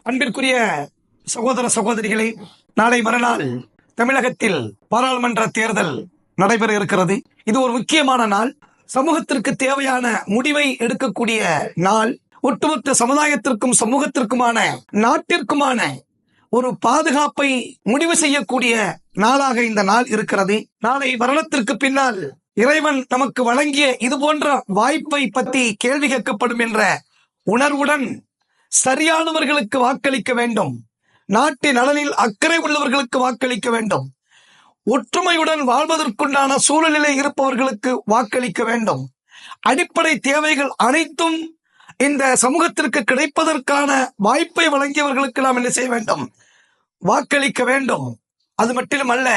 அன்பிற்குரிய சகோதர சகோதரிகளே, நாளை மறுநாள் தமிழகத்தில் பாராளுமன்ற தேர்தல் நடைபெற இருக்கிறது. இது ஒரு முக்கியமான நாள். சமூகத்திற்கு தேவையான முடிவை எடுக்கக்கூடிய நாள். ஒட்டுமொத்த சமுதாயத்திற்கும் சமூகத்திற்குமான நாட்டிற்குமான ஒரு பாதுகாப்பை முடிவு செய்யக்கூடிய நாளாக இந்த நாள் இருக்கிறது. நாளை மரணத்திற்கு பின்னால் இறைவன் நமக்கு வழங்கிய இது போன்ற வாய்ப்பை பற்றி கேள்வி கேட்கப்படும் என்ற உணர்வுடன் சரியானவர்களுக்கு வாக்களிக்க வேண்டும். நாட்டின் நலனில் அக்கறை உள்ளவர்களுக்கு வாக்களிக்க வேண்டும். ஒற்றுமையுடன் வாழ்வதற்குண்டான சூழலிலே இருப்பவர்களுக்கு வாக்களிக்க வேண்டும். அடிப்படை தேவைகள் அனைத்தும் இந்த சமூகத்திற்கு கிடைப்பதற்கான வாய்ப்பை வழங்கியவர்களுக்கு நாம் என்ன செய்ய வேண்டும்? வாக்களிக்க வேண்டும். அது மட்டுமல்ல,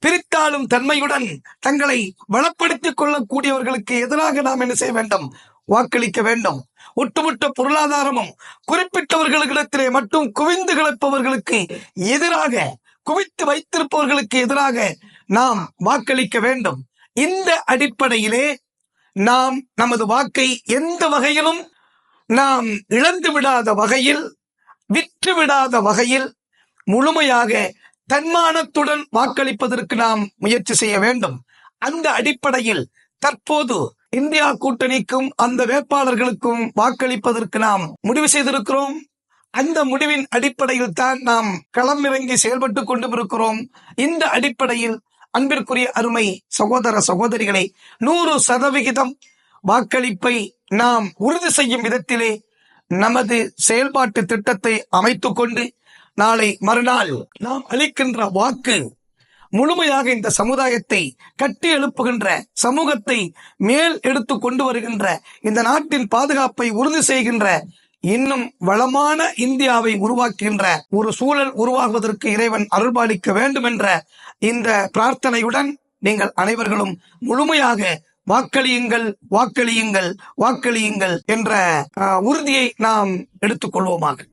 பிரித்தாளும் தன்மையுடன் தங்களை வளப்படுத்திக் கொள்ளக்கூடியவர்களுக்கு எதிராக நாம் என்ன செய்ய வேண்டும்? வாக்களிக்க வேண்டும். ஒட்டுமொத்த பொருளாதாரமும் குறிப்பிட்டவர்களிடத்திலே மட்டும் குவிந்து கிடப்பவர்களுக்கு எதிராக, குவித்து வைத்திருப்பவர்களுக்கு எதிராக நாம் வாக்களிக்க வேண்டும். இந்த அடிப்படையிலே நாம் நமது வாக்கை எந்த வகையிலும் நாம் இழந்து விடாத வகையில், விற்று விடாத வகையில் முழுமையாக தன்மானத்துடன் வாக்களிப்பதற்கு நாம் முயற்சி செய்ய வேண்டும். அந்த அடிப்படையில் தற்போது இந்தியா கூட்டணிக்கும் அந்த வேட்பாளர்களுக்கும் வாக்களிப்பதற்கு நாம் முடிவு செய்திருக்கிறோம். அந்த முடிவின் அடிப்படையில் தான் நாம் களமிறங்கி செயல்பட்டுக் கொண்டு இருக்கிறோம். இந்த அடிப்படையில் அன்பிற்குரிய அருமை சகோதர சகோதரிகளை, 100% வாக்களிப்பை நாம் உறுதி செய்யும் விதத்திலே நமது செயல்பாட்டு திட்டத்தை அமைத்துக் கொண்டு நாளை மறுநாள் நாம் அளிக்கின்ற வாக்கு முழுமையாக இந்த சமுதாயத்தை கட்டி எழுப்புகின்ற, சமூகத்தை மேல் எடுத்து கொண்டு வருகின்ற, இந்த நாட்டின் பாதுகாப்பை உறுதி செய்கின்ற, இன்னும் வளமான இந்தியாவை உருவாக்குகின்ற ஒரு சூழல் உருவாகுவதற்கு இறைவன் அருள்பாலிக்க வேண்டும் என்ற இந்த பிரார்த்தனையுடன் நீங்கள் அனைவர்களும் முழுமையாக வாக்களியுங்கள், வாக்களியுங்கள், வாக்களியுங்கள் என்ற உறுதியை நாம் எடுத்துக்கொள்வோமாக.